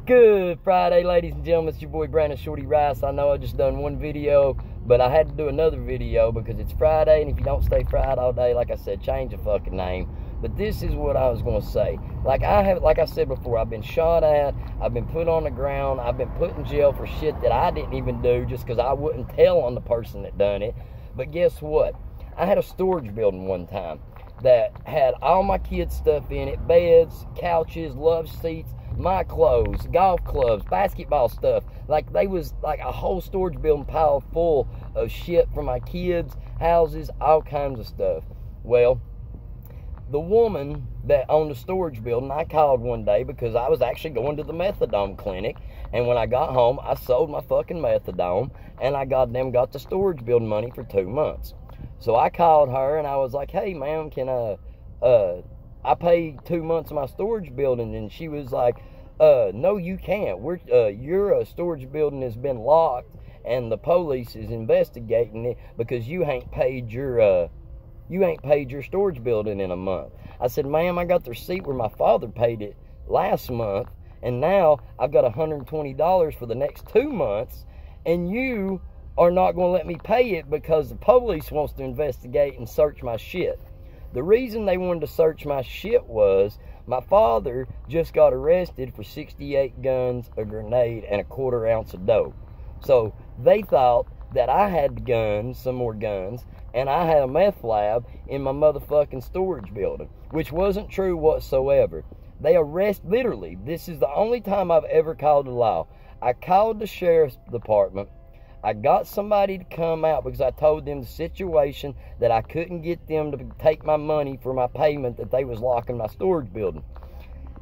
Good Friday, ladies and gentlemen. It's your boy Brandon Shorty Rice. I know I just done one video, but I had to do another video because it's Friday, and if you don't stay fried all day, like I said, change the fucking name. But this is what I was gonna say. Like I said before, I've been shot at, I've been put on the ground, I've been put in jail for shit that I didn't even do just because I wouldn't tell on the person that done it. But guess what? I had a storage building one time that had all my kids' stuff in it: beds, couches, love seats, my clothes, golf clubs, basketball stuff. Like, they was like a whole storage building pile full of shit for my kids, houses, all kinds of stuff. Well, the woman that owned the storage building, I called one day because I was actually going to the methadone clinic, and when I got home, I sold my fucking methadone, and I got the storage building money for 2 months. So I called her and I was like, "Hey, ma'am, can I paid 2 months of my storage building?" And she was like, "No, you can't. Your storage building has been locked, and the police is investigating it because you ain't paid your storage building in a month." I said, "Ma'am, I got the receipt where my father paid it last month, and now I've got $120 for the next 2 months, and you are not going to let me pay it because the police wants to investigate and search my shit." The reason they wanted to search my shit was my father just got arrested for 68 guns, a grenade, and a quarter ounce of dope. So they thought that I had the guns, some more guns, and I had a meth lab in my motherfucking storage building, which wasn't true whatsoever. They literally, this is the only time I've ever called the law. I called the sheriff's department. I got somebody to come out because I told them the situation, that I couldn't get them to take my money for my payment, that they was locking my storage building.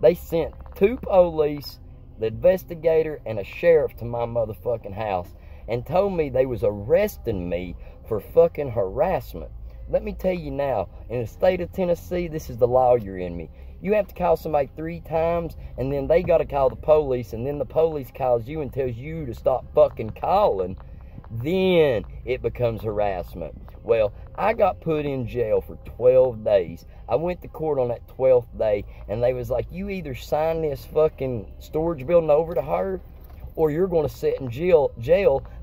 They sent 2 police, the investigator, and a sheriff to my motherfucking house and told me they was arresting me for fucking harassment. Let me tell you now, in the state of Tennessee, this is the lawyer in me. You have to call somebody 3 times, and then they got to call the police, and then the police calls you and tells you to stop fucking calling. Then it becomes harassment. Well, I got put in jail for 12 days. I went to court on that 12th day, and they was like, "You either sign this fucking storage building over to her, or you're going to sit in jail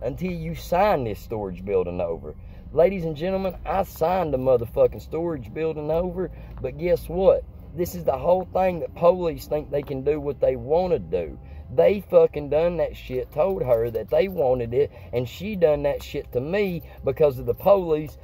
until you sign this storage building over." Ladies and gentlemen, I signed the motherfucking storage building over, but guess what? This is the whole thing, that police think they can do what they want to do. They fucking done that shit, told her that they wanted it, and she done that shit to me because of the police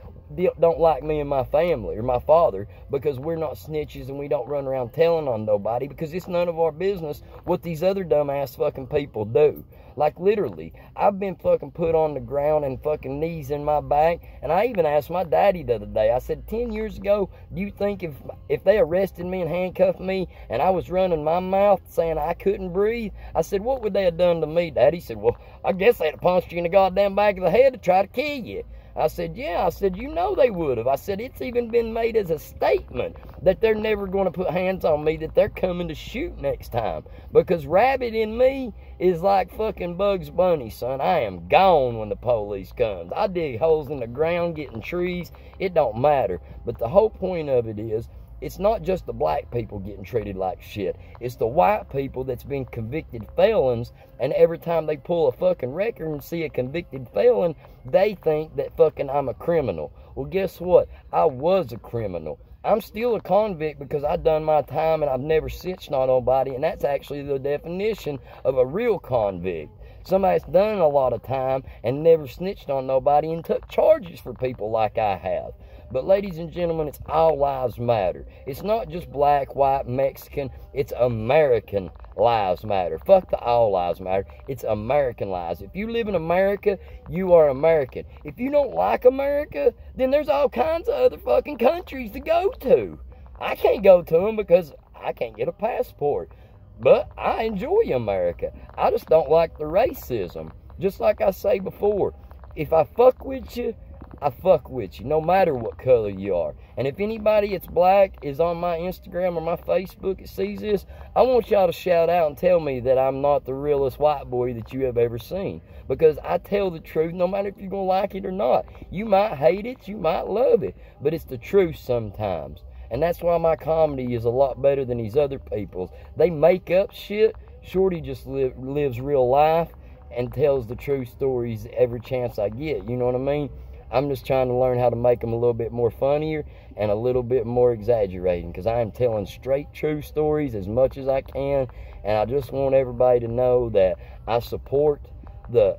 don't like me and my family, or my father, because we're not snitches and we don't run around telling on nobody, because it's none of our business what these other dumbass fucking people do. Like, literally, I've been fucking put on the ground and fucking knees in my back, and I even asked my daddy the other day, I said, 10 years ago, do you think if they arrested me and handcuffed me and I was running my mouth saying I couldn't breathe, I said, what would they have done to me, Daddy? He said, "Well, I guess they'd have punched you in the goddamn back of the head to try to kill you." I said, "Yeah." I said, "You know they would have." I said, "It's even been made as a statement that they're never going to put hands on me, that they're coming to shoot next time. Because Rabbit in me is like fucking Bugs Bunny, son. I am gone when the police comes. I dig holes in the ground, getting trees. It don't matter." But the whole point of it is, it's not just the black people getting treated like shit. It's the white people that's been convicted felons, and every time they pull a fucking record and see a convicted felon, they think that fucking I'm a criminal. Well, guess what? I was a criminal. I'm still a convict because I done my time and I've never snitched on nobody, and that's actually the definition of a real convict. Somebody that's done a lot of time and never snitched on nobody and took charges for people like I have. But ladies and gentlemen, it's all lives matter. It's not just black, white, Mexican. It's American lives matter. Fuck the all lives matter. It's American lives. If you live in America, you are American. If you don't like America, then there's all kinds of other fucking countries to go to. I can't go to them because I can't get a passport. But I enjoy America. I just don't like the racism. Just like I say before, if I fuck with you, I fuck with you, no matter what color you are. And if anybody that's black is on my Instagram or my Facebook and sees this, I want y'all to shout out and tell me that I'm not the realest white boy that you have ever seen. Because I tell the truth, no matter if you're going to like it or not. You might hate it, you might love it, but it's the truth sometimes. And that's why my comedy is a lot better than these other people's. They make up shit Shorty just lives real life and tells the true stories every chance I get. You know what I mean? I'm just trying to learn how to make them a little bit more funnier and a little bit more exaggerating, because I am telling straight true stories as much as I can, and I just want everybody to know that I support the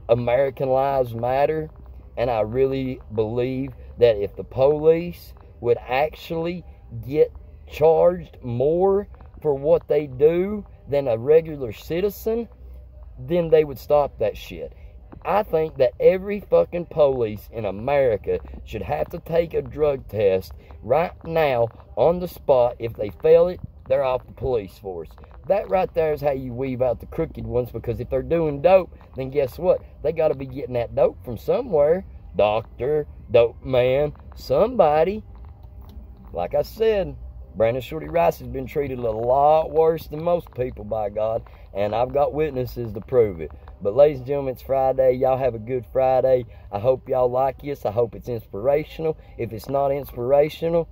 American Lives Matter, and I really believe that if the police would actually get charged more for what they do than a regular citizen, then they would stop that shit. I think that every fucking police in America should have to take a drug test right now on the spot. If they fail it, they're off the police force. That right there is how you weed out the crooked ones, because if they're doing dope, then guess what? They got to be getting that dope from somewhere. Doctor, dope man, somebody. Like I said, Brandon Shorty Rice has been treated a lot worse than most people, by God, and I've got witnesses to prove it. But ladies and gentlemen, it's Friday. Y'all have a good Friday. I hope y'all like this. I hope it's inspirational. If it's not inspirational,